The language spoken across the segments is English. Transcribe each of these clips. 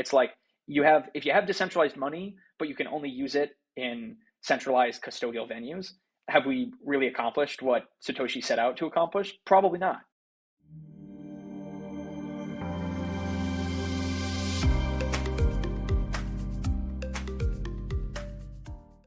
It's like if you have decentralized money, but you can only use it in centralized custodial venues, have we really accomplished what Satoshi set out to accomplish? Probably not.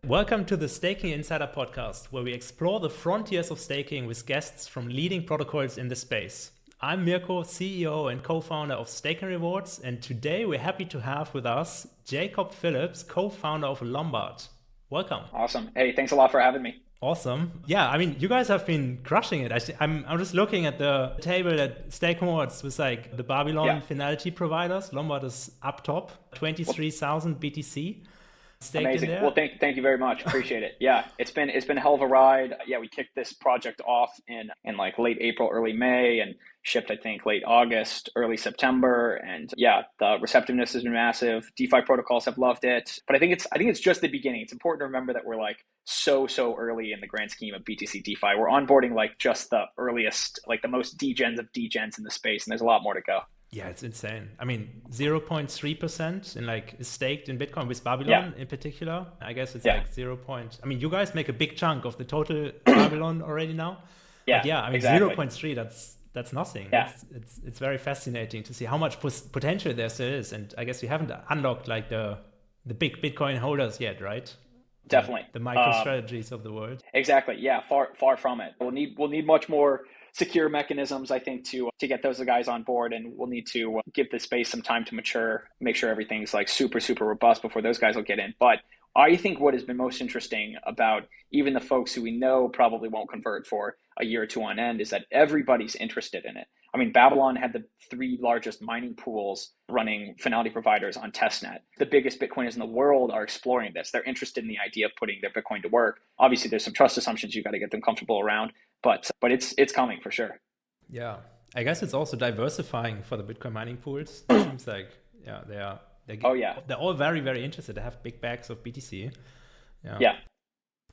Welcome to the Staking Insider podcast, where we explore the frontiers of staking with guests from leading protocols in the space. I'm Mirko, CEO and co-founder of Staking Rewards, and today we're happy to have with us Jacob Phillips, co-founder of Lombard. Welcome. Awesome. Hey, thanks a lot for having me. Awesome. Yeah, I mean, you guys have been crushing it. I'm just looking at the table at Stake Rewards with like the Babylon finality providers. Lombard is up top, 23,000 BTC. Amazing. Well, thank you very much. Appreciate it. Yeah, it's been a hell of a ride. Yeah, we kicked this project off in like late April, early May, and shipped, I think, late August, early September. And yeah, the receptiveness has been massive. DeFi protocols have loved it. But I think it's just the beginning. It's important to remember that we're like so early in the grand scheme of BTC DeFi. We're onboarding like just the earliest, like the most degens of degens in the space, and there's a lot more to go. Yeah, it's insane. I mean, 0.3% in like is staked in Bitcoin with Babylon in particular. I guess it's like 0. I mean, you guys make a big chunk of the total Babylon already now. Yeah, but yeah. I mean, exactly. 0.3. That's nothing. Yeah. It's very fascinating to see how much potential there still is, and I guess we haven't unlocked like the big Bitcoin holders yet, right? Definitely. The MicroStrategies of the world. Exactly. Yeah. Far from it. We'll need much more secure mechanisms, I think, to get those guys on board, and we'll need to give the space some time to mature, make sure everything's like super robust before those guys will get in. But I think what has been most interesting about even the folks who we know probably won't convert for a year or two on end is that everybody's interested in it. I mean, Babylon had the 3 largest mining pools running finality providers on testnet. The biggest Bitcoiners in the world are exploring this. They're interested in the idea of putting their Bitcoin to work. Obviously, there's some trust assumptions you've got to get them comfortable around, but it's coming for sure. Yeah, I guess it's also diversifying for the Bitcoin mining pools. It seems like they're all very interested. They have big bags of BTC.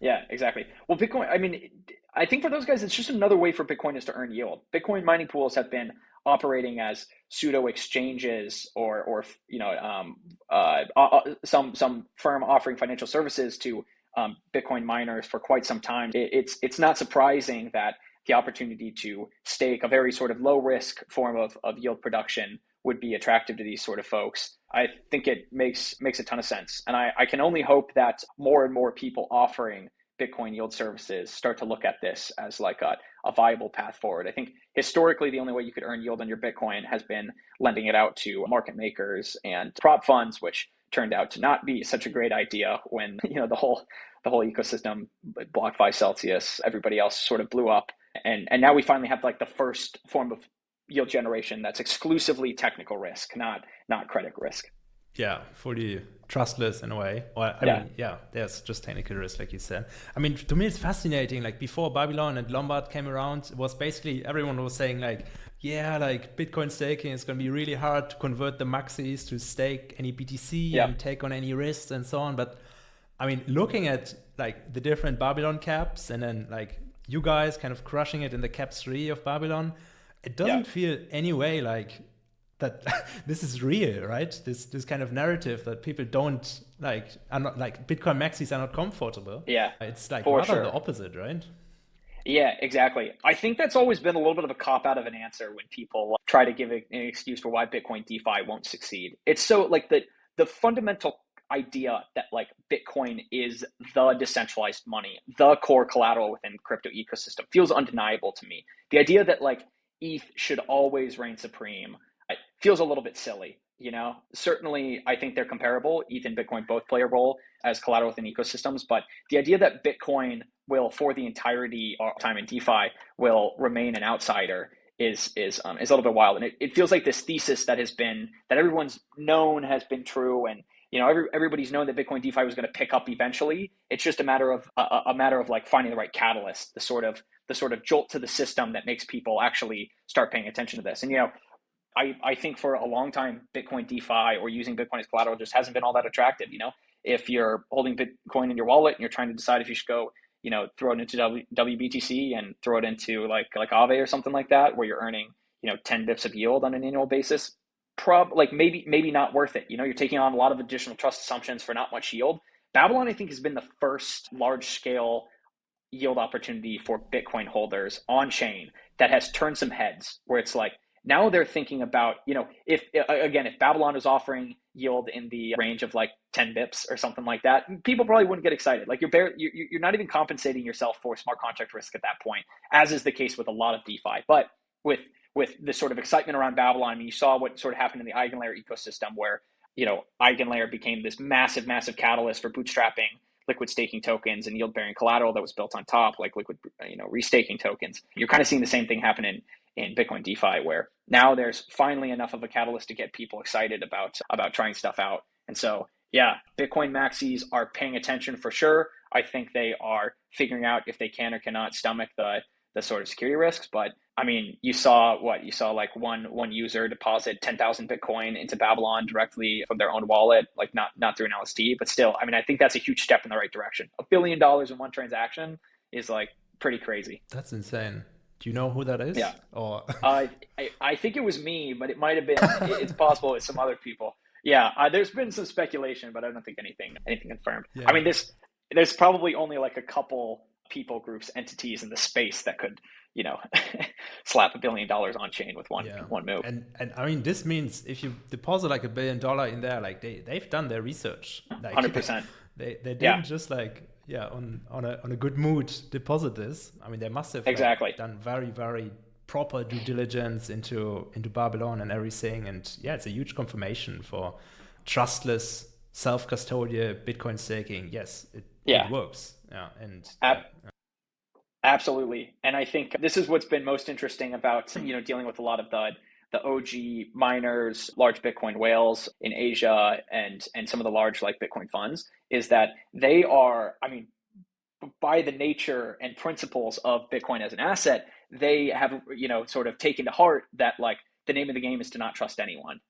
Yeah, exactly. Well, Bitcoin, I mean, I think for those guys, it's just another way for Bitcoiners to earn yield. Bitcoin mining pools have been operating as pseudo exchanges or some firm offering financial services to Bitcoin miners for quite some time. It's not surprising that the opportunity to stake a very sort of low risk form of yield production would be attractive to these sort of folks. I think it makes a ton of sense. And I can only hope that more and more people offering Bitcoin yield services start to look at this as like a viable path forward. I think historically, the only way you could earn yield on your Bitcoin has been lending it out to market makers and prop funds, which turned out to not be such a great idea when, the whole ecosystem, BlockFi, Celsius, everybody else sort of blew up. And now we finally have like the first form of yield generation that's exclusively technical risk, not credit risk. Yeah, fully trustless in a way. Or I mean, there's just technical risk, like you said. I mean, to me, it's fascinating. Like before Babylon and Lombard came around, it was basically everyone was saying like, like Bitcoin staking is going to be really hard to convert the maxis to stake any BTC and take on any risks and so on. But I mean, looking at like the different Babylon caps and then like you guys kind of crushing it in the cap 3 of Babylon, it doesn't feel any way like that this is real, right? This kind of narrative that people are not like Bitcoin maxis are not comfortable. Yeah, it's like rather the opposite, right? Yeah, exactly. I think that's always been a little bit of a cop out of an answer when people try to give an excuse for why Bitcoin DeFi won't succeed. It's so like the fundamental idea that like Bitcoin is the decentralized money, the core collateral within crypto ecosystem feels undeniable to me. The idea that like ETH should always reign supreme feels a little bit silly, Certainly, I think they're comparable. ETH and Bitcoin both play a role as collateral within ecosystems, but the idea that Bitcoin will, for the entirety of time in DeFi, will remain an outsider is a little bit wild. And it feels like this thesis that everyone's known has been true, and everybody's known that Bitcoin DeFi was going to pick up eventually. It's just a matter of like finding the right catalyst, the sort of jolt to the system that makes people actually start paying attention to this. And I think for a long time, Bitcoin DeFi or using Bitcoin as collateral just hasn't been all that attractive. If you're holding Bitcoin in your wallet and you're trying to decide if you should go, throw it into WBTC and throw it into like Aave or something like that, where you're earning, 10 bips of yield on an annual basis, maybe not worth it. You're taking on a lot of additional trust assumptions for not much yield. Babylon, I think, has been the first large scale yield opportunity for Bitcoin holders on chain that has turned some heads, where it's like now they're thinking about, if Babylon is offering yield in the range of like 10 bips or something like that, people probably wouldn't get excited. Like you're not even compensating yourself for smart contract risk at that point, as is the case with a lot of DeFi. But with the sort of excitement around Babylon, I mean, you saw what sort of happened in the Eigenlayer ecosystem, where Eigenlayer became this massive catalyst for bootstrapping liquid staking tokens and yield-bearing collateral that was built on top, like liquid, restaking tokens. You're kind of seeing the same thing happen in Bitcoin DeFi, where now there's finally enough of a catalyst to get people excited about trying stuff out. And so, yeah, Bitcoin maxis are paying attention for sure. I think they are figuring out if they can or cannot stomach the sort of security risks. But I mean, you saw like one user deposit 10,000 Bitcoin into Babylon directly from their own wallet, like not through an LST, but still, I mean, I think that's a huge step in the right direction. $1 billion in one transaction is like pretty crazy. That's insane. Do you know who that is? Yeah. Or I think it was me, but it might have been, it's possible it's some other people. Yeah. There's been some speculation, but I don't think anything confirmed. Yeah. I mean, there's probably only like a couple people groups, entities in the space that could, slap $1 billion on chain with one move. And I mean, this means if you deposit like $1 billion in there, like they've done their research. Like 100%. They didn't just like on a good mood deposit this. I mean, they must have done very, very proper due diligence into Babylon and everything. And yeah, it's a huge confirmation for trustless self-custodial Bitcoin staking. Yes, it works. Yeah, and absolutely. And I think this is what's been most interesting about dealing with a lot of the OG miners, large Bitcoin whales in Asia, and some of the large like Bitcoin funds, is that they are, I mean, by the nature and principles of Bitcoin as an asset, they have sort of taken to heart that like the name of the game is to not trust anyone.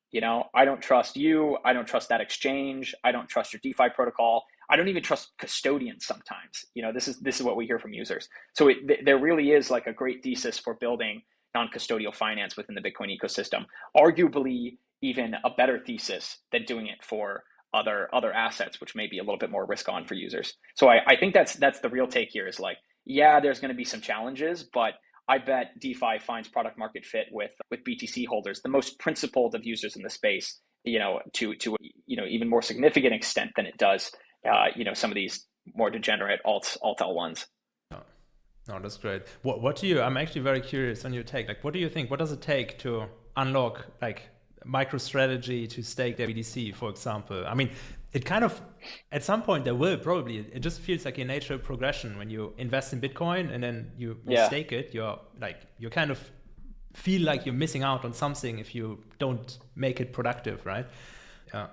I don't trust you. I don't trust that exchange. I don't trust your DeFi protocol. I don't even trust custodians sometimes. This is what we hear from users. So there really is like a great thesis for building non-custodial finance within the Bitcoin ecosystem. Arguably even a better thesis than doing it for other assets, which may be a little bit more risk on for users. So I think that's the real take here is like, yeah, there's going to be some challenges, but I bet DeFi finds product market fit with BTC holders, the most principled of users in the space, to even more significant extent than it does, some of these more degenerate alt L1s. No, that's great. What do you? I'm actually very curious on your take. Like, what do you think? What does it take to unlock like MicroStrategy to stake their BTC, for example? I mean, it kind of at some point there will probably. It just feels like a natural progression when you invest in Bitcoin and then you stake it. You kind of feel like you're missing out on something if you don't make it productive, right? Yeah.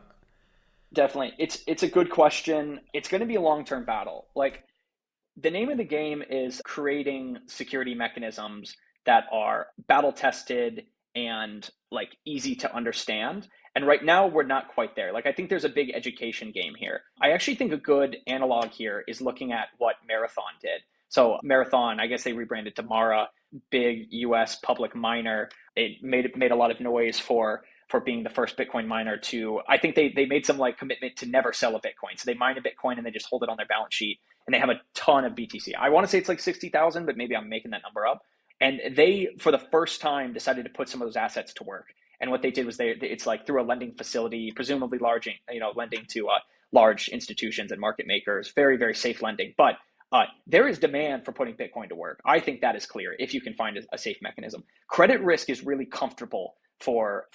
Definitely. It's a good question. It's going to be a long-term battle. Like, the name of the game is creating security mechanisms that are battle-tested and like easy to understand. And right now we're not quite there. Like, I think there's a big education game here. I actually think a good analog here is looking at what Marathon did. So Marathon, I guess they rebranded to Mara, big US public miner. It made a lot of noise for being the first Bitcoin miner to, I think they made some like commitment to never sell a Bitcoin. So they mine a Bitcoin and they just hold it on their balance sheet, and they have a ton of BTC. I want to say it's like 60,000, but maybe I'm making that number up. And they, for the first time, decided to put some of those assets to work. And what they did was it's like through a lending facility, presumably lending to large institutions and market makers, very, very safe lending. But there is demand for putting Bitcoin to work. I think that is clear if you can find a safe mechanism. Credit risk is really comfortable for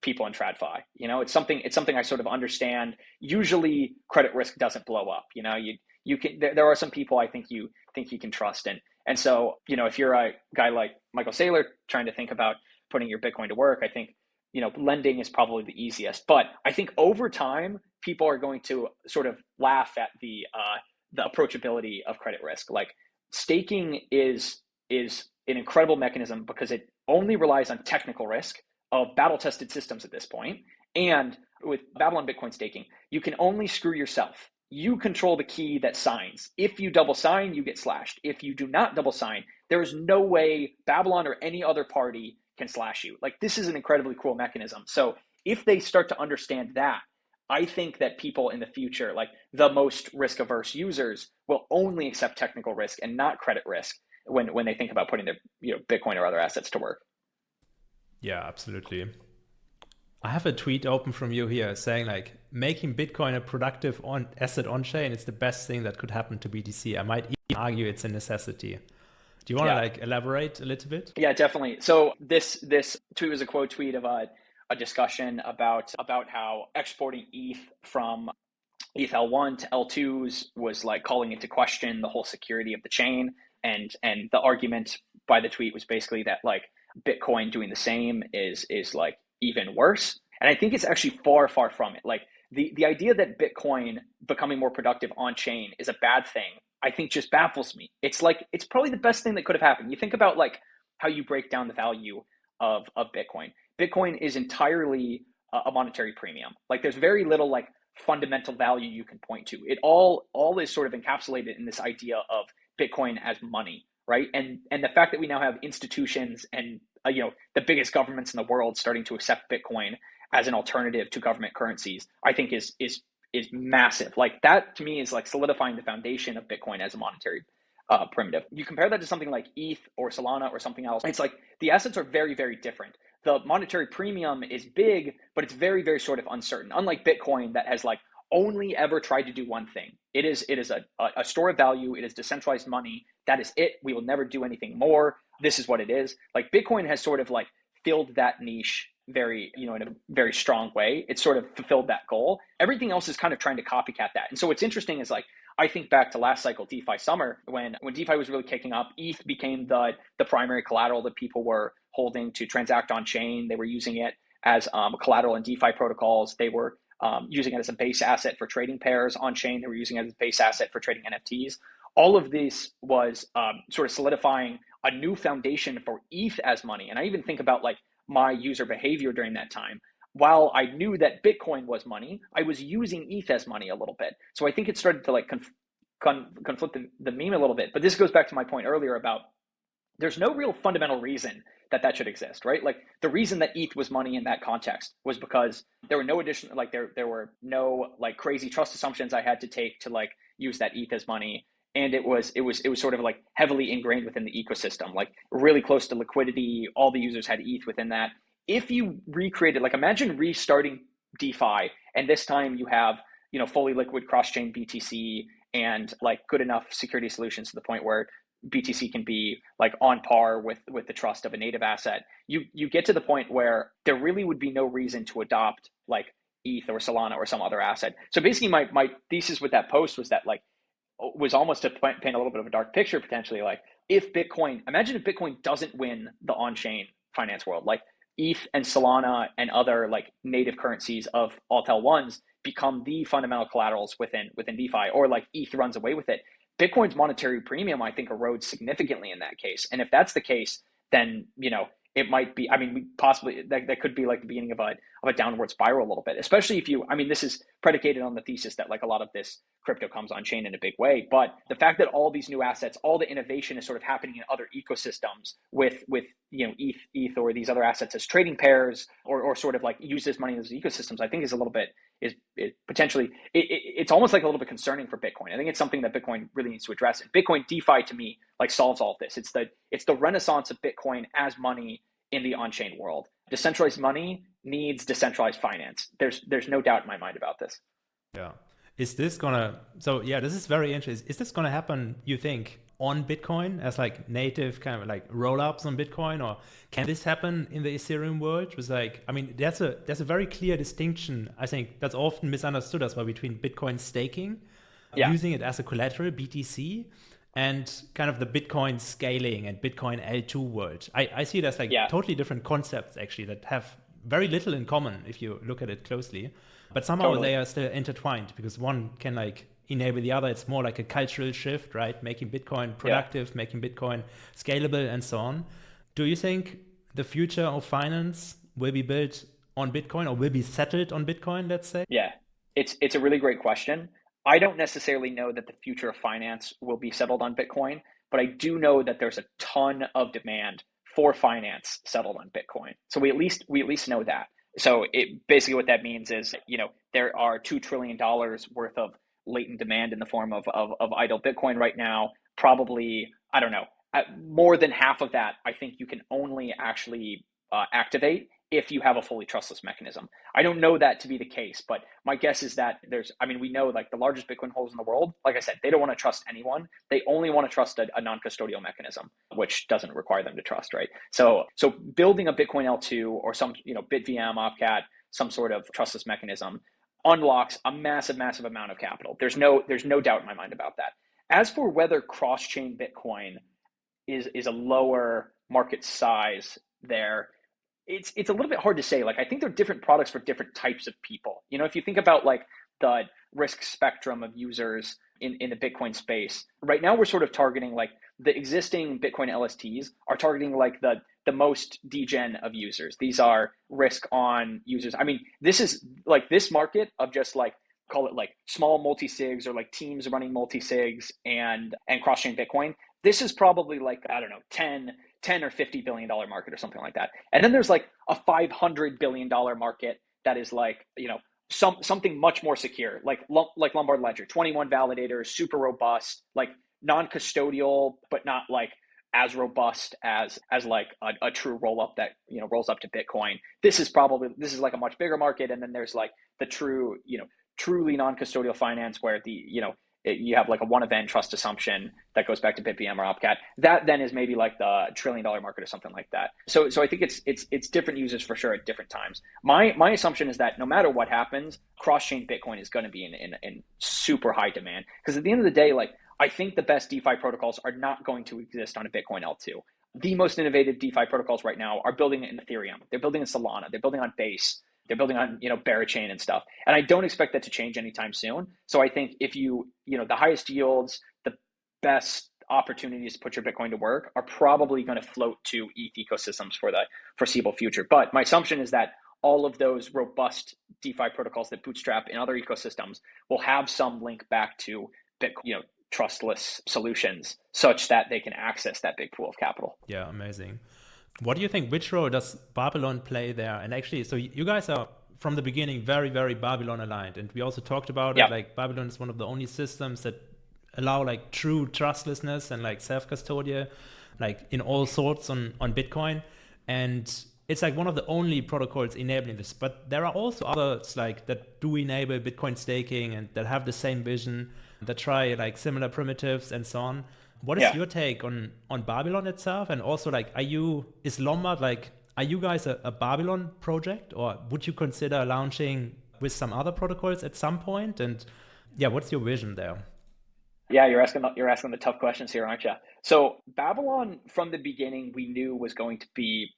people in TradFi. It's something I sort of understand. Usually credit risk doesn't blow up. You can, there are some people I think you can trust in. And so, if you're a guy like Michael Saylor trying to think about putting your Bitcoin to work, I think, lending is probably the easiest. But I think over time, people are going to sort of laugh at the approachability of credit risk. Like, staking is an incredible mechanism because it only relies on technical risk of battle-tested systems at this point. And with Babylon Bitcoin staking, you can only screw yourself. You control the key that signs. If you double sign, you get slashed. If you do not double sign, there is no way Babylon or any other party can slash you. Like, this is an incredibly cool mechanism. So if they start to understand that, I think that people in the future, like the most risk averse users, will only accept technical risk and not credit risk when they think about putting their Bitcoin or other assets to work. Yeah, absolutely. I have a tweet open from you here saying like making Bitcoin a productive asset on chain is the best thing that could happen to BTC. I might even argue it's a necessity. Do you want to like elaborate a little bit? Yeah, definitely. So this tweet was a quote tweet of a discussion about how exporting ETH from ETH L1 to L2s was like calling into question the whole security of the chain. And the argument by the tweet was basically that like Bitcoin doing the same is like even worse. And I think it's actually far from it. Like the idea that Bitcoin becoming more productive on chain is a bad thing, I think just baffles me. It's like, it's probably the best thing that could have happened. You think about like how you break down the value of Bitcoin. Bitcoin is entirely a monetary premium. Like there's very little like fundamental value you can point to. It all is sort of encapsulated in this idea of Bitcoin as money, right? And the fact that we now have institutions and the biggest governments in the world starting to accept Bitcoin as an alternative to government currencies, I think is massive. Like that to me is like solidifying the foundation of Bitcoin as a monetary primitive. You compare that to something like ETH or Solana or something else, it's like the assets are very, very different. The monetary premium is big, but it's very, very sort of uncertain. Unlike Bitcoin that has like only ever tried to do one thing. It is a store of value. It is decentralized money. That is it. We will never do anything more. This is what it is. Like Bitcoin has sort of like filled that niche very, in a very strong way. It's sort of fulfilled that goal. Everything else is kind of trying to copycat that. And so what's interesting is like, I think back to last cycle, DeFi summer, when DeFi was really kicking up, ETH became the primary collateral that people were holding to transact on chain. They were using it as collateral in DeFi protocols. They were using it as a base asset for trading pairs on chain. They were using it as a base asset for trading NFTs. All of this was sort of solidifying a new foundation for ETH as money. And I even think about like my user behavior during that time. While I knew that Bitcoin was money, I was using ETH as money a little bit. So I think it started to like conflict the meme a little bit. But this goes back to my point earlier about there's no real fundamental reason that should exist, right? Like the reason that ETH was money in that context was because there were no additional, like there were no like crazy trust assumptions I had to take to like use that ETH as money. And it was sort of like heavily ingrained within the ecosystem, like really close to liquidity. All the users had ETH within that. If you recreated, like imagine restarting DeFi, and this time you have, fully liquid cross-chain BTC and like good enough security solutions to the point where BTC can be like on par with the trust of a native asset. You get to the point where there really would be no reason to adopt like ETH or Solana or some other asset. So basically my thesis with that post was that like, was almost to paint a little bit of a dark picture potentially. Like imagine if Bitcoin doesn't win the on-chain finance world, like ETH and Solana and other like native currencies of Alt L1s become the fundamental collaterals within DeFi, or like ETH runs away with it. Bitcoin's monetary premium, I think, erodes significantly in that case. And if that's the case, then, it might be, possibly that could be like the beginning of a downward spiral a little bit, especially if this is predicated on the thesis that like a lot of this crypto comes on chain in a big way. But the fact that all these new assets, all the innovation is sort of happening in other ecosystems with ETH or these other assets as trading pairs or sort of like use this money in those ecosystems, I think is a little bit, potentially, it's almost like a little bit concerning for Bitcoin. I think it's something that Bitcoin really needs to address. And Bitcoin DeFi to me like solves all of this. It's the renaissance of Bitcoin as money in the on-chain world. Decentralized money needs decentralized finance. There's no doubt in my mind about this. Yeah. Is this gonna, so yeah, this is very interesting. Is this gonna happen, you think, on Bitcoin as like native kind of like roll-ups on Bitcoin, or can this happen in the Ethereum world? It was like, there's a very clear distinction, I think, that's often misunderstood as well between Bitcoin staking, using it as a collateral, BTC, and kind of the Bitcoin scaling and Bitcoin L2 world. I see it as like totally different concepts actually that have very little in common if you look at it closely, but somehow they are still intertwined because one can like enable the other. It's more like a cultural shift, right? Making Bitcoin productive, making Bitcoin scalable and so on. Do you think the future of finance will be built on Bitcoin or will be settled on Bitcoin, let's say? Yeah, it's a really great question. I don't necessarily know that the future of finance will be settled on Bitcoin, but I do know that there's a ton of demand for finance settled on Bitcoin. So we at least know that. So it basically what that means is, there are $2 trillion worth of latent demand in the form of idle Bitcoin right now. Probably, I don't know, more than half of that, I think you can only actually activate if you have a fully trustless mechanism. I don't know that to be the case, but my guess is that we know like the largest Bitcoin holders in the world, like I said, they don't want to trust anyone. They only want to trust a non-custodial mechanism, which doesn't require them to trust, right? So building a Bitcoin L2 or some, BitVM, Opcat, some sort of trustless mechanism unlocks a massive amount of capital. There's no doubt in my mind about that. As for whether cross-chain Bitcoin is a lower market size there, it's a little bit hard to say. Like, I think they're different products for different types of people. If you think about like the risk spectrum of users in the Bitcoin space, right now we're sort of targeting like the existing Bitcoin LSTs are targeting like the most degen of users. These are risk on users. I mean, this is like this market of just like, call it like small multi-sigs or like teams running multi-sigs and cross-chain Bitcoin. This is probably like, I don't know, 10 or $50 billion market or something like that. And then there's like a $500 billion market that is like, something much more secure, like Lombard Ledger, 21 validators, super robust, like non-custodial, but not like as robust as like a true roll up that, rolls up to Bitcoin. This is like a much bigger market. And then there's like the true, truly non-custodial finance where you have like a one event trust assumption that goes back to BitVM or Opcat. That then is maybe like the $1 trillion market or something like that. So I think it's different users for sure at different times. My assumption is that no matter what happens, cross-chain Bitcoin is going to be in super high demand, because at the end of the day, like, I think the best DeFi protocols are not going to exist on a Bitcoin L2. The most innovative DeFi protocols right now are building in Ethereum. They're building in Solana. They're building on Base. They're building on, Barachain and stuff. And I don't expect that to change anytime soon. So I think if the highest yields, the best opportunities to put your Bitcoin to work are probably going to float to ETH ecosystems for the foreseeable future. But my assumption is that all of those robust DeFi protocols that bootstrap in other ecosystems will have some link back to Bitcoin, trustless solutions such that they can access that big pool of capital. Yeah, amazing. What do you think? Which role does Babylon play there? And actually, so you guys are from the beginning very, very Babylon aligned. And we also talked about it. Like, Babylon is one of the only systems that allow like true trustlessness and like self-custodial, like in all sorts on Bitcoin. And it's like one of the only protocols enabling this. But there are also others like that do enable Bitcoin staking and that have the same vision, that try like similar primitives and so on. What is your take on Babylon itself? And also, like, is Lombard, like, are you guys a Babylon project, or would you consider launching with some other protocols at some point? And what's your vision there? Yeah, you're asking the tough questions here, aren't you? So Babylon from the beginning we knew was going to be,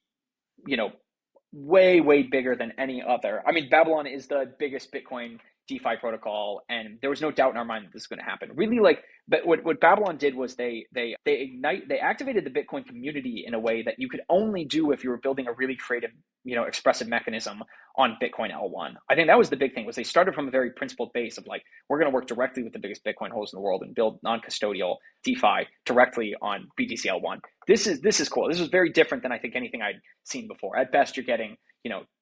way bigger than any other. I mean, Babylon is the biggest Bitcoin DeFi protocol, and there was no doubt in our mind that this is going to happen. Really, like, but what Babylon did was they activated the Bitcoin community in a way that you could only do if you were building a really creative, expressive mechanism on Bitcoin L1. I think that was the big thing, was they started from a very principled base of like, we're going to work directly with the biggest Bitcoin holders in the world and build non-custodial DeFi directly on BTC L1. This is cool. This was very different than I think anything I'd seen before. At best, you're getting,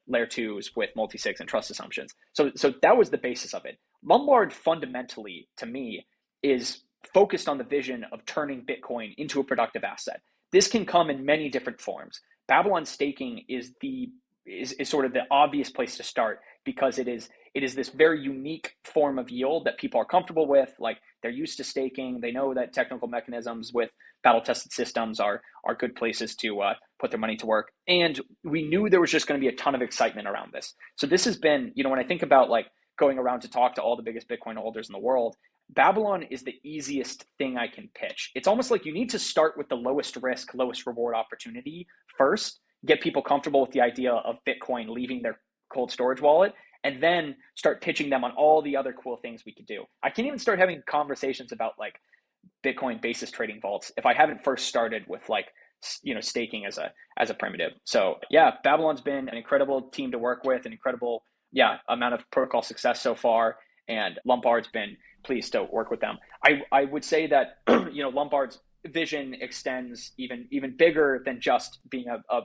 layer twos with multi-sigs and trust assumptions. So that was the basis of it. Lombard fundamentally, to me, is focused on the vision of turning Bitcoin into a productive asset. This can come in many different forms. Babylon staking is sort of the obvious place to start, because it is this very unique form of yield that people are comfortable with. Like, they're used to staking. They know that technical mechanisms with battle-tested systems are good places to put their money to work. And we knew there was just going to be a ton of excitement around this. So this has been, when I think about like going around to talk to all the biggest Bitcoin holders in the world, Babylon is the easiest thing I can pitch. It's almost like you need to start with the lowest risk, lowest reward opportunity first, get people comfortable with the idea of Bitcoin leaving their cold storage wallet, and then start pitching them on all the other cool things we could do. I can't even start having conversations about like Bitcoin basis trading vaults if I haven't first started with like, staking as a primitive. So yeah, Babylon's been an incredible team to work with, an incredible amount of protocol success so far, and Lombard's been pleased to work with them. I would say that Lombard's vision extends even bigger than just being a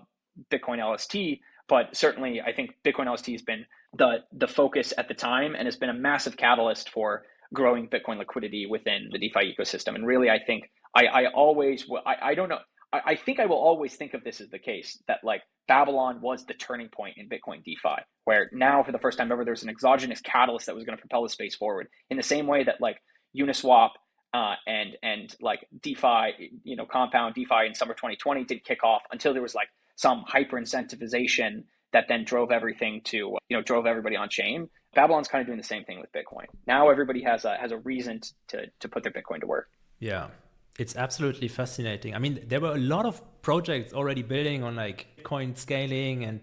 Bitcoin LST. But certainly, I think Bitcoin LST has been the focus at the time, and has been a massive catalyst for growing Bitcoin liquidity within the DeFi ecosystem. And really, I think I always, I don't know, I think I will always think of this as the case, that like Babylon was the turning point in Bitcoin DeFi, where now for the first time ever, there's an exogenous catalyst that was going to propel the space forward, in the same way that like Uniswap and like DeFi, Compound DeFi in summer 2020 did kick off, until there was like some hyper incentivization that then drove everything to, drove everybody on chain. Babylon's kind of doing the same thing with Bitcoin. Now everybody has a reason to put their Bitcoin to work. Yeah, it's absolutely fascinating. I mean, there were a lot of projects already building on like Bitcoin scaling and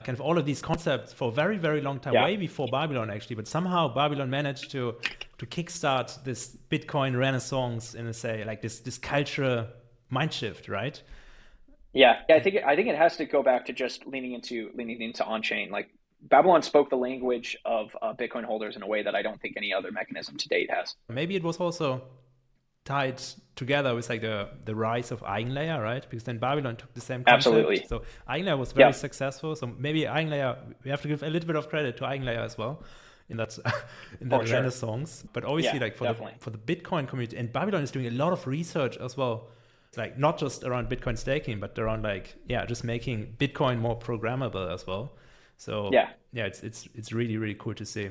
kind of all of these concepts for a very, very long time, way before Babylon actually. But somehow Babylon managed to kickstart this Bitcoin renaissance in this cultural mind shift, right? Yeah, I think it has to go back to just leaning into on-chain. Like Babylon spoke the language of Bitcoin holders in a way that I don't think any other mechanism to date has. Maybe it was also tied together with like the rise of Eigenlayer, right? Because then Babylon took the same concept. Absolutely. So Eigenlayer was very successful. So maybe Eigenlayer, we have to give a little bit of credit to Eigenlayer as well in that renaissance. But obviously, for the Bitcoin community, and Babylon is doing a lot of research as well. Like not just around Bitcoin staking, but around just making Bitcoin more programmable as well. So it's really, really cool to see.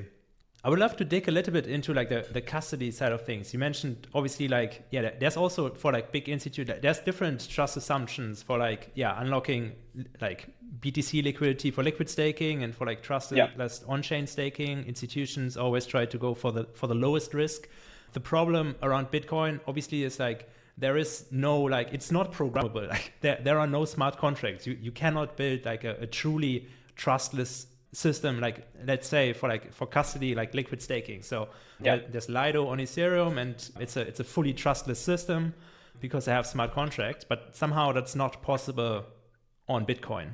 I would love to dig a little bit into like the custody side of things. You mentioned obviously there's also for like big institute, there's different trust assumptions for unlocking like BTC liquidity for liquid staking, and for like trustless on-chain staking. Institutions always try to go for the lowest risk. The problem around Bitcoin obviously is like, there is no, it's not programmable. Like there are no smart contracts. You cannot build like a truly trustless system, like let's say for custody, like liquid staking. So there's Lido on Ethereum, and it's a fully trustless system because they have smart contracts, but somehow that's not possible on Bitcoin.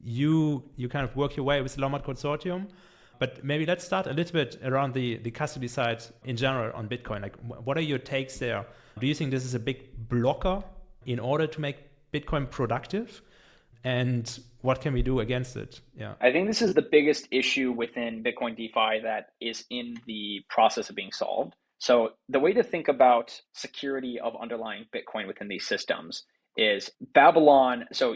You kind of work your way with the Lombard Consortium, but maybe let's start a little bit around the custody side in general on Bitcoin. Like what are your takes there? Do you think this is a big blocker in order to make Bitcoin productive? And what can we do against it? Yeah, I think this is the biggest issue within Bitcoin DeFi that is in the process of being solved. So the way to think about security of underlying Bitcoin within these systems is Babylon. So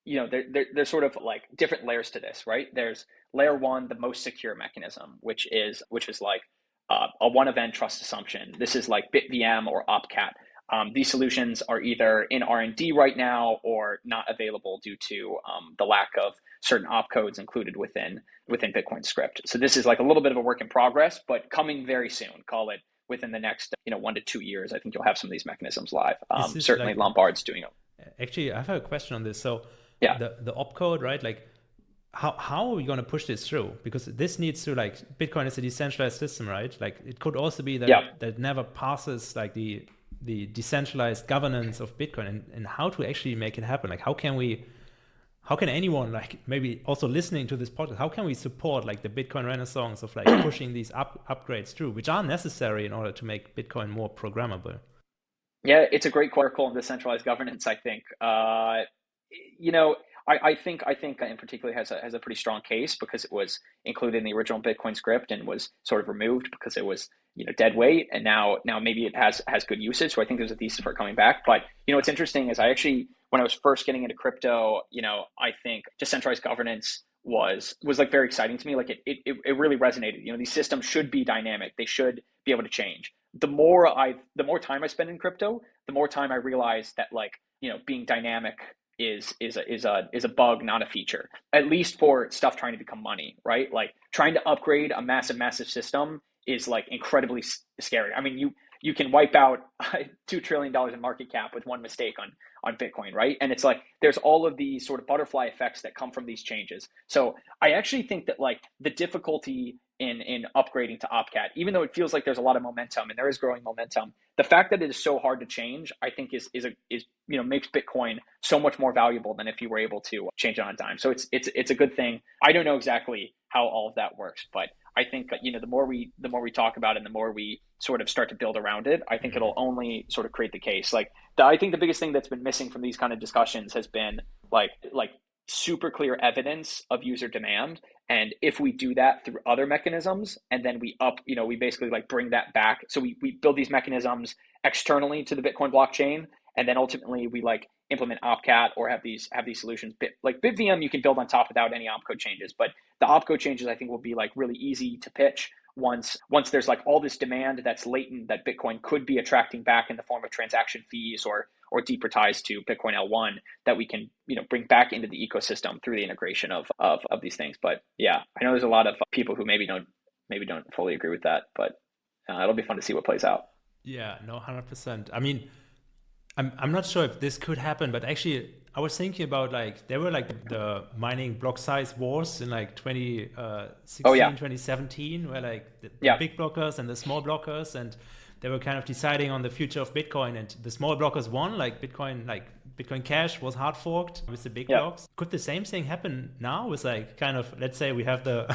there's sort of like different layers to this, right? There's layer one, the most secure mechanism, which is like a one-event trust assumption. This is like BitVM or OpCat. These solutions are either in R&D right now or not available due to the lack of certain opcodes included within Bitcoin script. So this is like a little bit of a work in progress, but coming very soon. Call it within the next 1 to 2 years. I think you'll have some of these mechanisms live. Certainly, Lombard's doing it. Actually, I have a question on this. So the opcode, right? Like, how are we going to push this through? Because this needs to, like, Bitcoin is a decentralized system, right? Like, it could also be that that never passes like the decentralized governance of Bitcoin, and how to actually make it happen. Like, how can anyone, like maybe also listening to this podcast, how can we support like the Bitcoin renaissance of like pushing these upgrades through, which are necessary in order to make Bitcoin more programmable? Yeah, it's a great article on decentralized governance, I think. I think in particular has a pretty strong case because it was included in the original Bitcoin script and was sort of removed because it was dead weight, and now maybe it has good usage. So I think there's a thesis for it coming back. But what's interesting is I actually, when I was first getting into crypto, I think decentralized governance was like very exciting to me. Like it really resonated. These systems should be dynamic. They should be able to change. The more time I spend in crypto, the more time I realize that being dynamic is a bug, not a feature. At least for stuff trying to become money, right? Like trying to upgrade a massive system is like incredibly scary. I mean, you can wipe out $2 trillion in market cap with one mistake on Bitcoin, right? And it's like there's all of these sort of butterfly effects that come from these changes. So I actually think that like the difficulty in upgrading to OpCat, even though it feels like there's a lot of momentum and there is growing momentum, the fact that it is so hard to change, I think is makes Bitcoin so much more valuable than if you were able to change it on a dime. So it's a good thing. I don't know exactly how all of that works, but I think, the more we talk about it and the more we sort of start to build around it, I think it'll only sort of create the case. Like I think the biggest thing that's been missing from these kind of discussions has been like super clear evidence of user demand. And if we do that through other mechanisms, and then we basically like bring that back. So we build these mechanisms externally to the Bitcoin blockchain, and then ultimately we like implement opcat or have these solutions. Like BitVM, you can build on top without any opcode changes, but the opcode changes I think will be like really easy to pitch once there's like all this demand that's latent that Bitcoin could be attracting back in the form of transaction fees or deeper ties to Bitcoin L1 that we can bring back into the ecosystem through the integration of these things. But yeah, I know there's a lot of people who maybe don't fully agree with that, but it'll be fun to see what plays out. Yeah, no, 100%. I mean, I'm not sure if this could happen, but actually I was thinking about like there were like the mining block size wars in like 2016, 2017, where like the big blockers and the small blockers, and they were kind of deciding on the future of Bitcoin, and the small blockers won. Like Bitcoin Cash was hard forked with the big blocks. Could the same thing happen now with like kind of, let's say we have the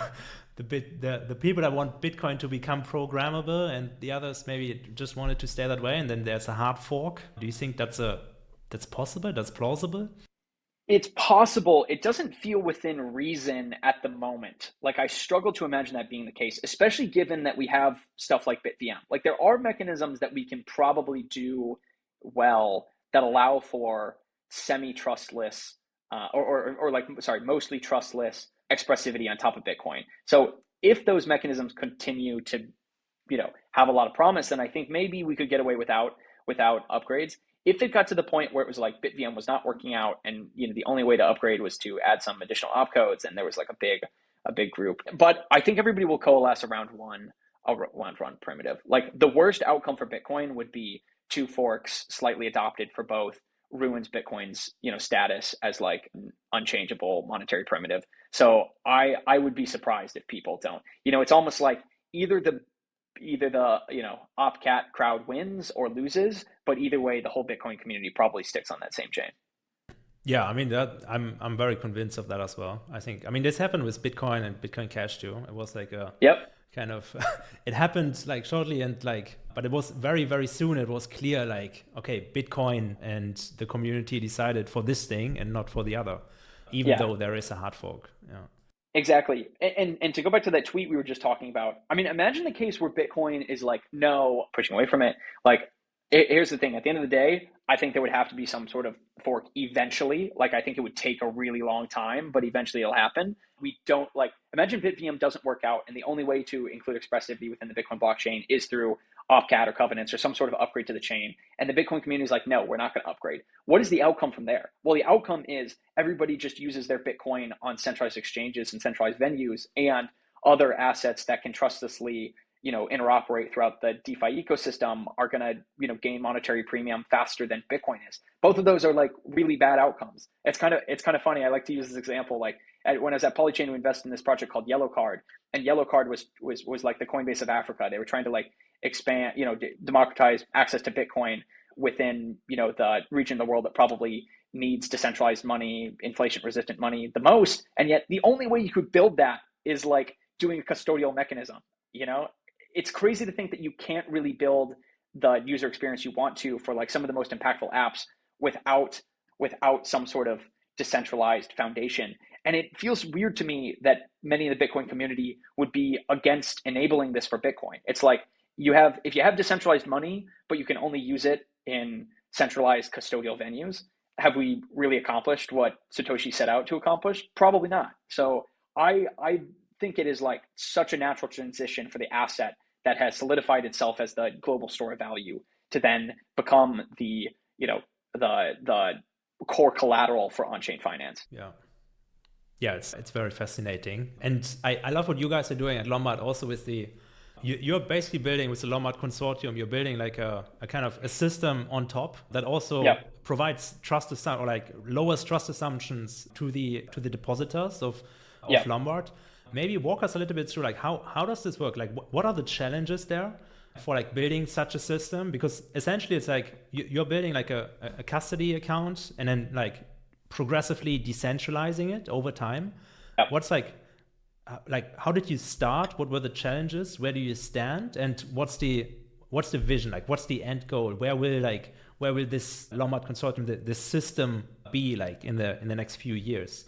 people that want Bitcoin to become programmable and the others maybe just wanted to stay that way, and then there's a hard fork. Do you think that's possible? That's plausible? It's possible. It doesn't feel within reason at the moment. Like I struggle to imagine that being the case, especially given that we have stuff like BitVM. Like there are mechanisms that we can probably do well that allow for semi-trustless mostly trustless expressivity on top of Bitcoin. So if those mechanisms continue to, have a lot of promise, then I think maybe we could get away without upgrades. If it got to the point where it was like BitVM was not working out and the only way to upgrade was to add some additional opcodes and there was like a big group. But I think everybody will coalesce around one primitive. Like the worst outcome for Bitcoin would be 2 forks slightly adopted for both ruins Bitcoin's status as like unchangeable monetary primitive. So I would be surprised if people don't. It's almost like either the opcat crowd wins or loses, but either way the whole Bitcoin community probably sticks on that same chain. Yeah, I mean that I'm very convinced of that as well. I think this happened with Bitcoin and Bitcoin Cash too. It was like a kind of it happened like shortly and like, but it was very, very soon it was clear like, okay, Bitcoin and the community decided for this thing and not for the other, even though there is a hard fork. Yeah. Exactly. And to go back to that tweet we were just talking about, I mean, imagine the case where Bitcoin is like, no, pushing away from it. Like, here's the thing. At the end of the day, I think there would have to be some sort of fork eventually. Like, I think it would take a really long time, but eventually it'll happen. We don't imagine BitVM doesn't work out, and the only way to include expressivity within the Bitcoin blockchain is through opcat or covenants or some sort of upgrade to the chain. And the Bitcoin community is like, no, we're not going to upgrade. What is the outcome from there? Well, the outcome is everybody just uses their Bitcoin on centralized exchanges and centralized venues, and other assets that can trustlessly, interoperate throughout the DeFi ecosystem are going to, gain monetary premium faster than Bitcoin is. Both of those are like really bad outcomes. It's kind of funny. I like to use this example. Like when I was at Polychain, we invested in this project called Yellow Card, and Yellow Card was like the Coinbase of Africa. They were trying to like expand, democratize access to Bitcoin within, the region of the world that probably needs decentralized money, inflation resistant money the most. And yet the only way you could build that is like doing a custodial mechanism. It's crazy to think that you can't really build the user experience you want to for like some of the most impactful apps without some sort of decentralized foundation. And it feels weird to me that many in the Bitcoin community would be against enabling this for Bitcoin. It's like if you have decentralized money, but you can only use it in centralized custodial venues, have we really accomplished what Satoshi set out to accomplish? Probably not. So I think it is like such a natural transition for the asset that has solidified itself as the global store of value to then become the core collateral for on-chain finance. Yeah, it's very fascinating. And I love what you guys are doing at Lombard also with you're basically building with the Lombard consortium, you're building like a kind of a system on top that also provides trust or like lowers trust assumptions to the depositors of Lombard. Maybe walk us a little bit through like how does this work? Like what are the challenges there for like building such a system? Because essentially it's like you're building like a custody account and then like progressively decentralizing it over time. What's like, like, how did you start? What were the challenges? Where do you stand? And what's the vision? Like, what's the end goal? Where will this Lombard consortium, this system be like in the next few years?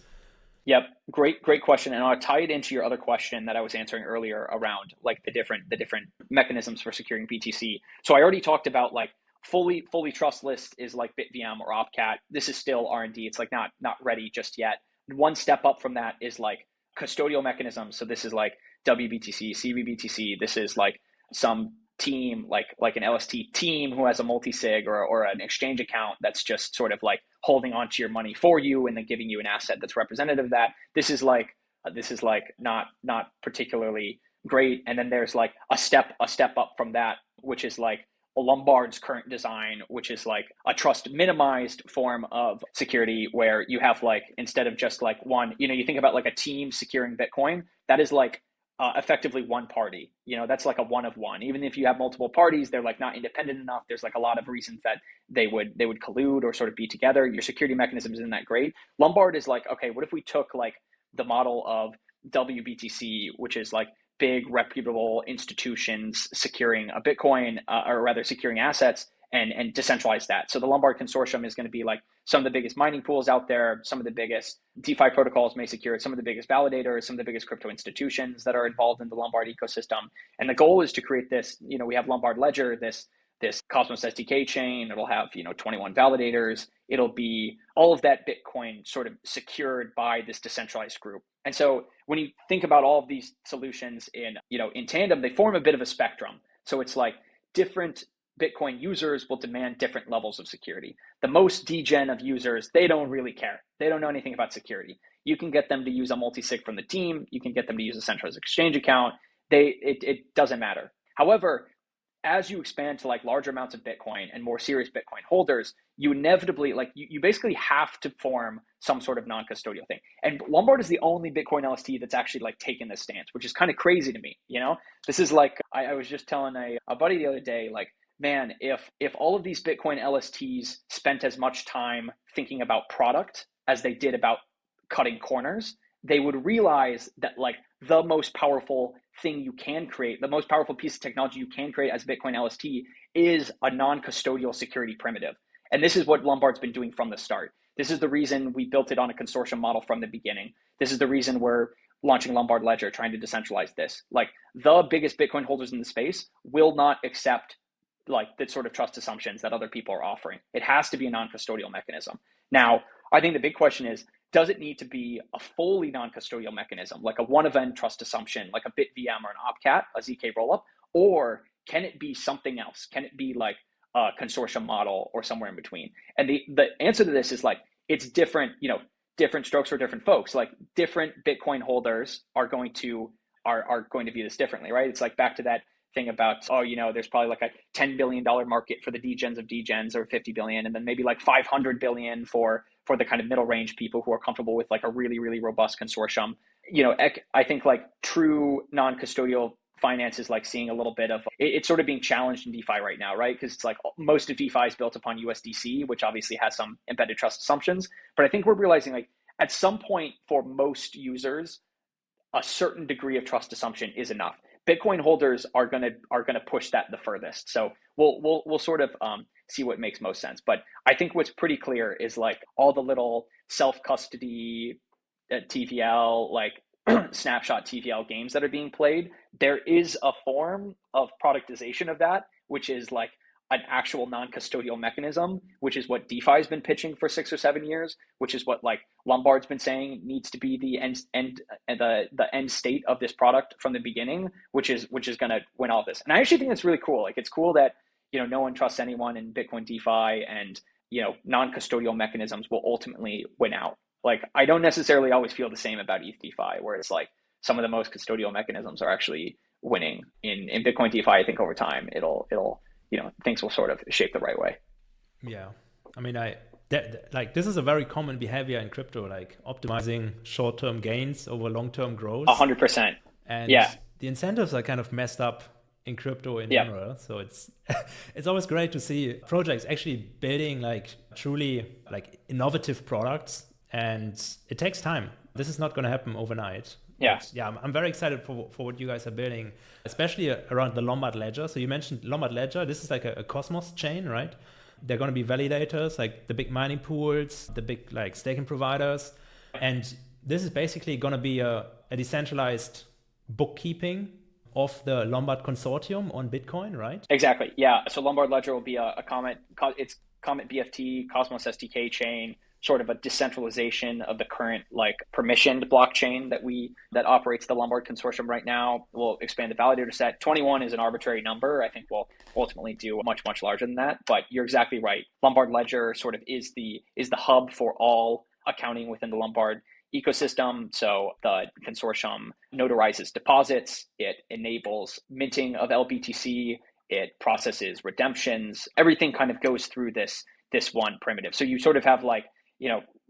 Yep. Great question. And I'll tie it into your other question that I was answering earlier around like the different mechanisms for securing BTC. So I already talked about like fully trustless is like BitVM or OpCat. This is still R&D. It's like not ready just yet. One step up from that is like custodial mechanisms. So this is like WBTC, CBBTC. This is like some team, like an LST team who has a multi-sig or an exchange account that's just sort of like holding onto your money for you and then giving you an asset that's representative of that. This is like not particularly great. And then there's like a step up from that, which is like a Lombard's current design, which is like a trust minimized form of security where you have like, instead of just like one, you think about like a team securing Bitcoin, that is like effectively one party. That's like a one of one. Even if you have multiple parties, they're like not independent enough. There's like a lot of reasons that they would collude or sort of be together. Your security mechanism isn't that great. Lombard is like, okay, what if we took like the model of WBTC, which is like big reputable institutions securing a Bitcoin, or rather securing assets, and decentralize that. So the Lombard Consortium is going to be like some of the biggest mining pools out there, some of the biggest DeFi protocols may secure it, some of the biggest validators, some of the biggest crypto institutions that are involved in the Lombard ecosystem. And the goal is to create this, we have Lombard Ledger, this Cosmos SDK chain. It'll have, 21 validators. It'll be all of that Bitcoin sort of secured by this decentralized group. And so when you think about all of these solutions in tandem, they form a bit of a spectrum. So it's like different Bitcoin users will demand different levels of security. The most degen of users, they don't really care. They don't know anything about security. You can get them to use a multi-sig from the team. You can get them to use a centralized exchange account. It doesn't matter. However, as you expand to like larger amounts of Bitcoin and more serious Bitcoin holders, you inevitably you basically have to form some sort of non-custodial thing. And Lombard is the only Bitcoin LST that's actually like taken this stance, which is kind of crazy to me. This is like, I was just telling a buddy the other day, like, man, if all of these Bitcoin LSTs spent as much time thinking about product as they did about cutting corners, they would realize that like the most powerful thing you can create, the most powerful piece of technology you can create as Bitcoin LST is a non-custodial security primitive. And this is what Lombard's been doing from the start. This is the reason we built it on a consortium model from the beginning. This is the reason we're launching Lombard Ledger, trying to decentralize this. Like the biggest Bitcoin holders in the space will not accept like the sort of trust assumptions that other people are offering. It has to be a non-custodial mechanism. Now, I think the big question is, does it need to be a fully non-custodial mechanism, like a one-event trust assumption, like a BitVM or an OpCat, a ZK rollup, or can it be something else? Can it be like a consortium model or somewhere in between? And the answer to this is like, it's different, different strokes for different folks. Like different Bitcoin holders are going to view this differently, right? It's like back to that thing about, there's probably like a $10 billion market for the degens of degens, or 50 billion, and then maybe like 500 billion for the kind of middle range people who are comfortable with like a really, really robust consortium. I think like true non-custodial finance is like seeing a little bit of, it's sort of being challenged in DeFi right now, right? Because it's like most of DeFi is built upon USDC, which obviously has some embedded trust assumptions. But I think we're realizing like at some point for most users, a certain degree of trust assumption is enough. Bitcoin holders are gonna push that the furthest. So we'll sort of see what makes most sense. But I think what's pretty clear is like all the little self-custody TVL, like snapshot TVL games that are being played. There is a form of productization of that, which is like an actual non-custodial mechanism, which is what DeFi has been pitching for 6 or 7 years, which is what like Lombard's been saying needs to be the end state of this product from the beginning, which is going to win all of this. And I actually think that's really cool. Like it's cool that no one trusts anyone in Bitcoin DeFi, and non-custodial mechanisms will ultimately win out. Like I don't necessarily always feel the same about ETH DeFi, where it's like some of the most custodial mechanisms are actually winning. In Bitcoin DeFi, I think over time it'll things will sort of shape the right way. Yeah. I mean, this is a very common behavior in crypto, like optimizing short-term gains over long-term growth. 100%. And yeah, the incentives are kind of messed up in crypto in general. So it's always great to see projects actually building like truly like innovative products, and it takes time. This is not going to happen overnight. Yeah. But yeah, I'm very excited for what you guys are building, especially around the Lombard ledger. So you mentioned Lombard ledger. This is like a Cosmos chain, right? They're going to be validators, like the big mining pools, the big like staking providers. And this is basically going to be a decentralized bookkeeping of the Lombard consortium on Bitcoin, right? Exactly. Yeah. So Lombard Ledger will be a Comet. It's Comet BFT, Cosmos SDK chain, sort of a decentralization of the current like permissioned blockchain that operates the Lombard consortium right now. We'll expand the validator set. 21 is an arbitrary number. I think we'll ultimately do much larger than that. But you're exactly right. Lombard Ledger sort of is the hub for all accounting within the Lombard ecosystem. So the consortium notarizes deposits, it enables minting of LBTC, it processes redemptions. Everything kind of goes through this one primitive. So you sort of have like,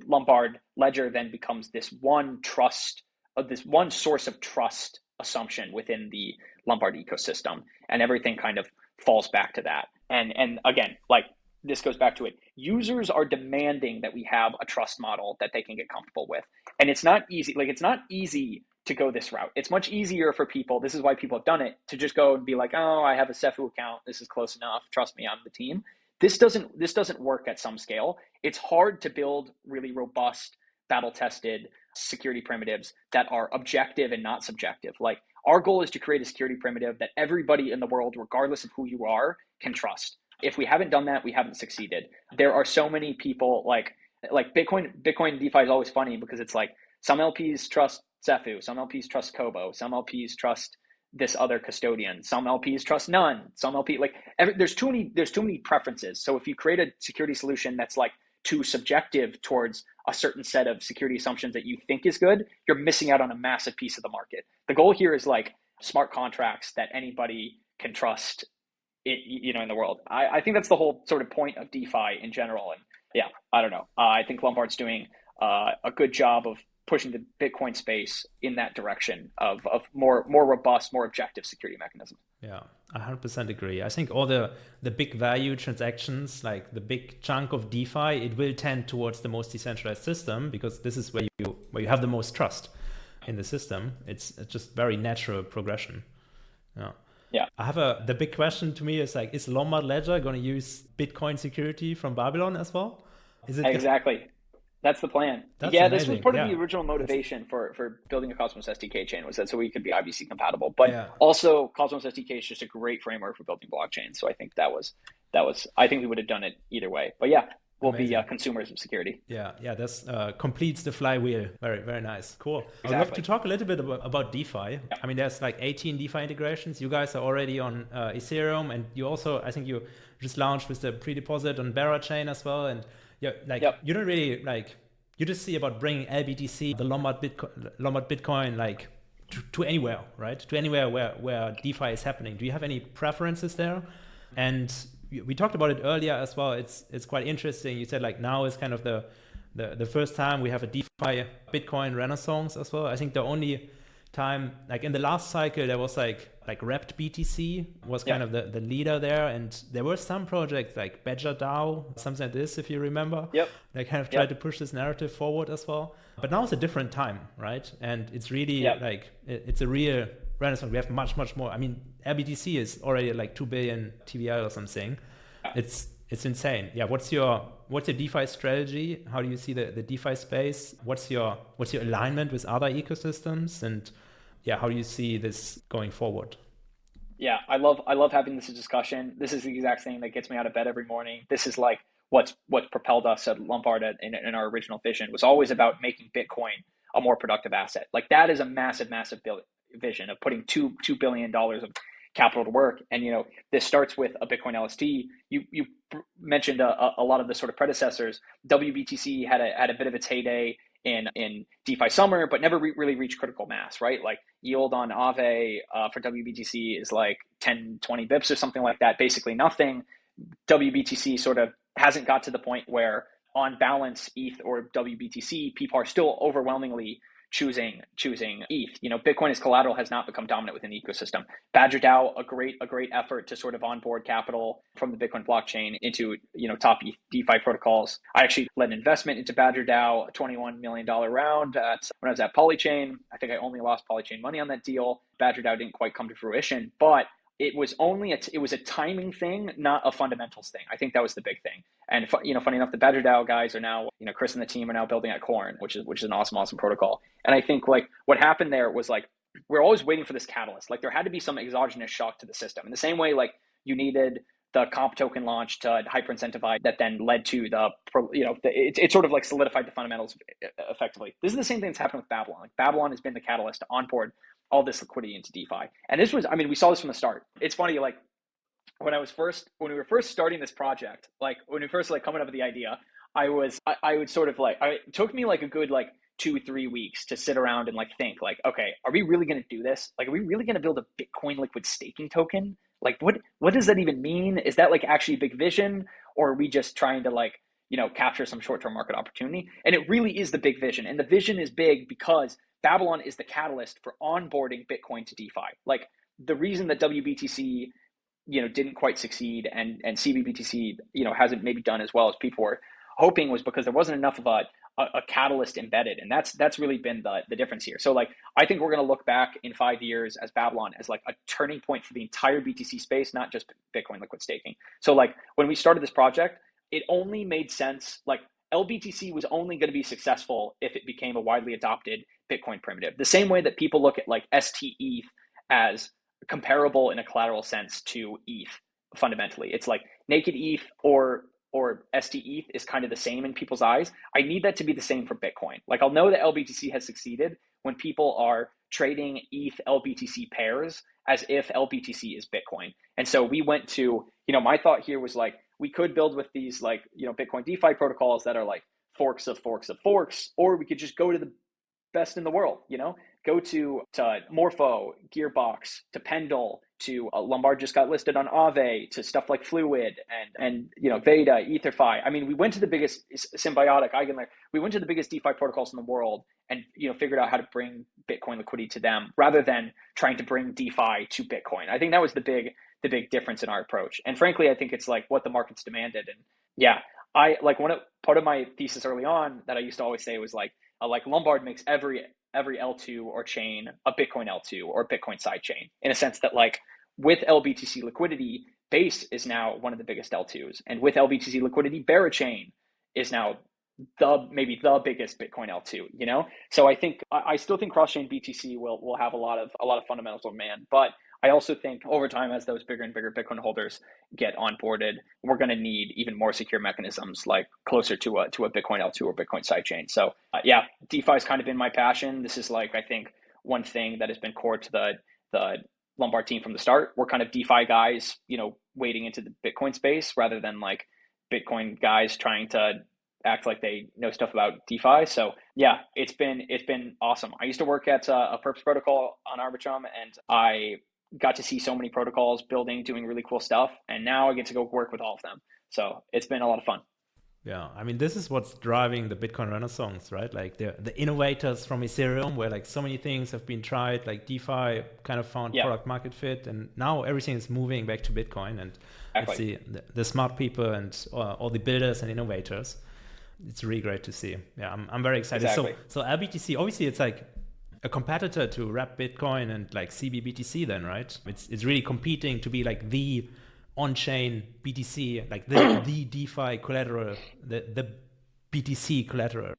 Lombard Ledger then becomes this one source of trust assumption within the Lombard ecosystem, and everything kind of falls back to that. And again, like, this goes back to it. Users are demanding that we have a trust model that they can get comfortable with. And it's not easy. Like, it's not easy to go this route. It's much easier for people. This is why people have done it, to just go and be like, oh, I have a Cefu account. This is close enough. Trust me, I'm the team. This doesn't work at some scale. It's hard to build really robust, battle-tested security primitives that are objective and not subjective. Like, our goal is to create a security primitive that everybody in the world, regardless of who you are, can trust. If we haven't done that, we haven't succeeded. There are so many people like Bitcoin DeFi is always funny because it's like some LPs trust Cefu, some LPs trust Kobo, some LPs trust this other custodian, some LPs trust none, some LP there's too many preferences. So if you create a security solution that's like too subjective towards a certain set of security assumptions that you think is good, you're missing out on a massive piece of the market. The goal here is like smart contracts that anybody can trust in the world. I think that's the whole sort of point of DeFi in general. And yeah, I don't know. I think Lombard's doing a good job of pushing the Bitcoin space in that direction of more robust, more objective security mechanisms. Yeah, I 100% agree. I think all the big value transactions, like the big chunk of DeFi, it will tend towards the most decentralized system, because this is where you have the most trust in the system. It's just very natural progression. Yeah. Yeah. I have the big question to me is like, is Lombard Ledger going to use Bitcoin security from Babylon as well? Is it exactly? That's the plan. That's amazing. This was part of the original motivation for building a Cosmos SDK chain, was that so we could be IBC compatible. But also Cosmos SDK is just a great framework for building blockchains. So I think that was I think we would have done it either way. But yeah, we'll be consumers of security. Yeah, this completes the flywheel. Very, very nice. Cool. Exactly. I'd love to talk a little bit about DeFi. Yeah. I mean, there's like 18 DeFi integrations. You guys are already on Ethereum, and you also, I think you just launched with the pre-deposit on Barra chain as well. And you don't really you just see about bringing LBTC, the Lombard Bitcoin, like to anywhere, right? To anywhere where DeFi is happening. Do you have any preferences there? And we talked about it earlier as well. It's quite interesting. You said like now is kind of the first time we have a DeFi Bitcoin renaissance as well. I think the only time, like in the last cycle, there was like Wrapped BTC was kind of the leader there, and there were some projects like Badger DAO, something like this, if you remember. Yep. They kind of tried to push this narrative forward as well. But now it's a different time, right? And it's really it's a real renaissance. We have much more. I mean, LBTC is already like 2 billion TVL or something. It's insane. Yeah. What's your DeFi strategy? How do you see the DeFi space? What's your alignment with other ecosystems? And yeah, how do you see this going forward? Yeah, I love having this discussion. This is the exact thing that gets me out of bed every morning. This is like what's propelled us at Lombard in our original vision. It was always about making Bitcoin a more productive asset. Like, that is a massive vision of putting $2 billion of capital to work. And this starts with a Bitcoin LST. You mentioned a lot of the sort of predecessors. WBTC had a bit of its heyday in DeFi summer, but never really reached critical mass, right? Like, yield on Aave for WBTC is like 10, 20 bips or something like that, basically nothing. WBTC sort of hasn't got to the point where, on balance, ETH or WBTC, people are still overwhelmingly choosing ETH. Bitcoin as collateral has not become dominant within the ecosystem. Badger DAO, a great effort to sort of onboard capital from the Bitcoin blockchain into top DeFi protocols. I actually led an investment into Badger DAO, a $21 million round when I was at Polychain. I think I only lost Polychain money on that deal. Badger DAO didn't quite come to fruition, but it was a timing thing, not a fundamentals thing. I think that was the big thing. And funny enough, the Badger DAO guys are now, Chris and the team are now building at Corn, which is an awesome protocol. And I think like what happened there was like we're always waiting for this catalyst. Like there had to be some exogenous shock to the system. In the same way, like you needed the comp token launch to hyper incentivize that then led to it sort of like solidified the fundamentals effectively. This is the same thing that's happened with Babylon. Like Babylon has been the catalyst to onboard all this liquidity into DeFi. And this was, we saw this from the start. It's funny, like when we were first starting this project, like when we first like coming up with the idea, I would sort of like, it took me like a good like 2-3 weeks to sit around and like think like, okay, are we really going to do this? Like, are we really going to build a Bitcoin liquid staking token? Like, what does that even mean? Is that like actually a big vision, or are we just trying to like, capture some short-term market opportunity? And it really is the big vision. And the vision is big because Babylon is the catalyst for onboarding Bitcoin to DeFi. Like the reason that WBTC, didn't quite succeed and CBBTC, hasn't maybe done as well as people were hoping was because there wasn't enough of a catalyst embedded. And that's really been the difference here. So like, I think we're going to look back in 5 years as Babylon as like a turning point for the entire BTC space, not just Bitcoin liquid staking. So like when we started this project, it only made sense, like LBTC was only going to be successful if it became a widely adopted Bitcoin primitive. The same way that people look at like STETH as comparable in a collateral sense to ETH fundamentally. It's like naked ETH or STETH is kind of the same in people's eyes. I need that to be the same for Bitcoin. Like I'll know that LBTC has succeeded when people are trading ETH LBTC pairs as if LBTC is Bitcoin. And so we went to, my thought here was like, we could build with these like, Bitcoin DeFi protocols that are like forks of forks of forks, or we could just go to the best in the world, go to Morpho, Gearbox, to Pendle, to Lombard just got listed on Aave, to stuff like Fluid and Veda, EtherFi. We went to the biggest Symbiotic, Eigenlayer. We went to the biggest DeFi protocols in the world and figured out how to bring Bitcoin liquidity to them rather than trying to bring DeFi to Bitcoin. I think that was the big difference in our approach. And frankly, I think it's like what the market's demanded. And yeah, I like part of my thesis early on that I used to always say was like Lombard makes every L2 or chain a Bitcoin L2 or Bitcoin sidechain, in a sense that like with LBTC liquidity, Base is now one of the biggest L2s, and with LBTC liquidity, Barachain is now maybe the biggest Bitcoin L2. So I still think cross-chain BTC will have a lot of fundamental demand, but I also think over time, as those bigger and bigger Bitcoin holders get onboarded, we're going to need even more secure mechanisms, like closer to a Bitcoin L2 or Bitcoin sidechain. So yeah, DeFi has kind of been my passion. This is like, I think one thing that has been core to the Lombard team from the start. We're kind of DeFi guys, wading into the Bitcoin space rather than like Bitcoin guys trying to act like they know stuff about DeFi. So yeah, it's been awesome. I used to work at a Perps protocol on Arbitrum, and I got to see so many protocols building, doing really cool stuff. And now I get to go work with all of them. So it's been a lot of fun. Yeah, this is what's driving the Bitcoin Renaissance, right? Like the innovators from Ethereum, where like so many things have been tried, like DeFi kind of found product market fit, and now everything is moving back to Bitcoin. And let's see the smart people and all the builders and innovators. It's really great to see. Yeah, I'm very excited. Exactly. So LBTC, obviously, it's like a competitor to Wrap Bitcoin and like CBBTC, then, right? It's really competing to be like the on-chain BTC, like the DeFi collateral, the BTC collateral.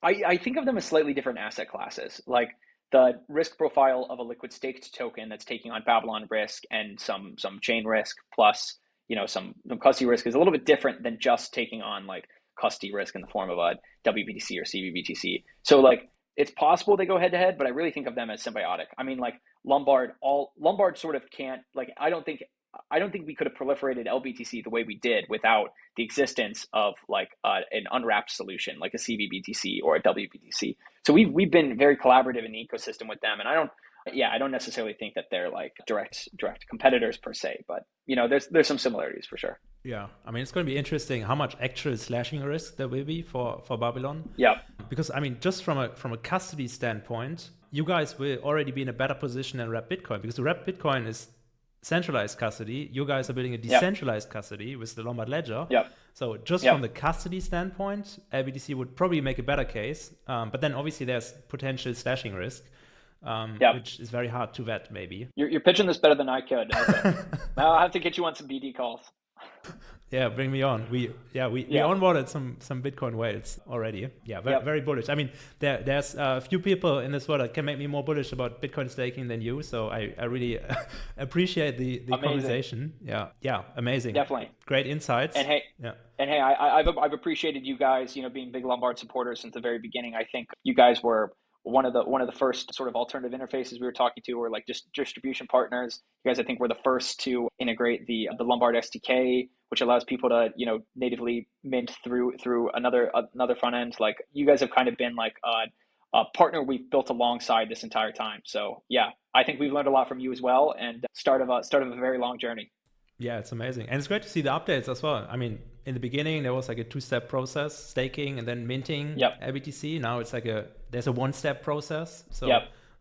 I think of them as slightly different asset classes. Like the risk profile of a liquid staked token that's taking on Babylon risk and some chain risk plus some custody risk is a little bit different than just taking on like custody risk in the form of a WBTC or CBBTC. So like it's possible they go head to head, but I really think of them as symbiotic. Like Lombard sort of can't, like I don't think we could have proliferated LBTC the way we did without the existence of like an unwrapped solution like a CBBTC or a WBTC. So we've been very collaborative in the ecosystem with them, and I don't necessarily think that they're like direct competitors per se, but there's some similarities for sure. Yeah, it's going to be interesting how much actual slashing risk there will be for Babylon. Yeah, Because I mean, just from a custody standpoint, you guys will already be in a better position than Wrapped Bitcoin, because the Wrapped Bitcoin is centralized custody. You guys are building a decentralized custody with the Lombard Ledger. So just from the custody standpoint, LBTC would probably make a better case. But then obviously there's potential slashing risk, which is very hard to vet maybe. You're pitching this better than I could. Okay. Now I'll have to get you on some BD calls. Yeah, bring me on. We onboarded some Bitcoin whales already. Yeah, very bullish. I mean, there's a few people in this world that can make me more bullish about Bitcoin staking than you. So I really appreciate the conversation. Yeah, amazing. Definitely. Great insights. And hey, I've appreciated you guys, being big Lombard supporters since the very beginning. I think you guys were one of the first sort of alternative interfaces we were talking to, were like just distribution partners. You guys, I think, were the first to integrate the Lombard SDK, which allows people to natively mint through another front end. Like, you guys have kind of been like a partner we've built alongside this entire time. So yeah, I think we've learned a lot from you as well, and start of a very long journey. Yeah, it's amazing. And it's great to see the updates as well. I mean, in the beginning, there was like a two-step process, staking and then minting LBTC. Now it's like there's a one-step process. So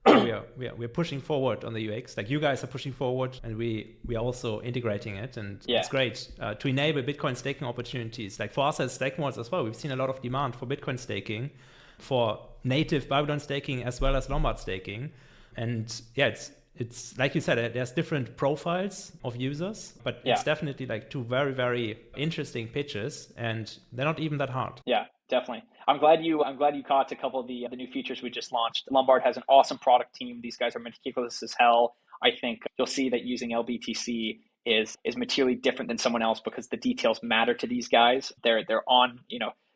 we're pushing forward on the UX. Like, you guys are pushing forward, and we are also integrating it. And it's great to enable Bitcoin staking opportunities. Like, for us as stake mods as well, we've seen a lot of demand for Bitcoin staking, for native Babylon staking as well as Lombard staking. And yeah, it's like you said, there's different profiles of users, but it's definitely like two very, very interesting pitches, and they're not even that hard. Yeah, definitely. I'm glad you caught a couple of the new features we just launched. Lombard has an awesome product team. These guys are meticulous as hell. I think you'll see that using LBTC is materially different than someone else, because the details matter to these guys. They're on,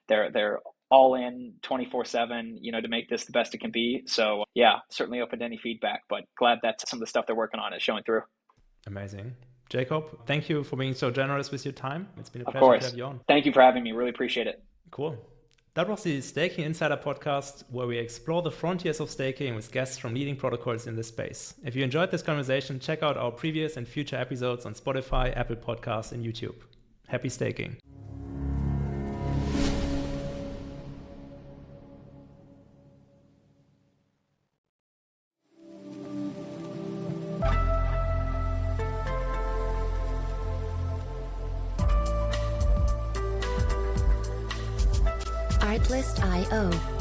they're all in 24/7, to make this the best it can be. So yeah, certainly open to any feedback, but glad that some of the stuff they're working on is showing through. Amazing. Jacob, thank you for being so generous with your time. It's been a pleasure to have you on. Thank you for having me. Really appreciate it. Cool. That was the Staking Insider podcast, where we explore the frontiers of staking with guests from leading protocols in this space. If you enjoyed this conversation, check out our previous and future episodes on Spotify, Apple Podcasts, and YouTube. Happy staking. Artlist.io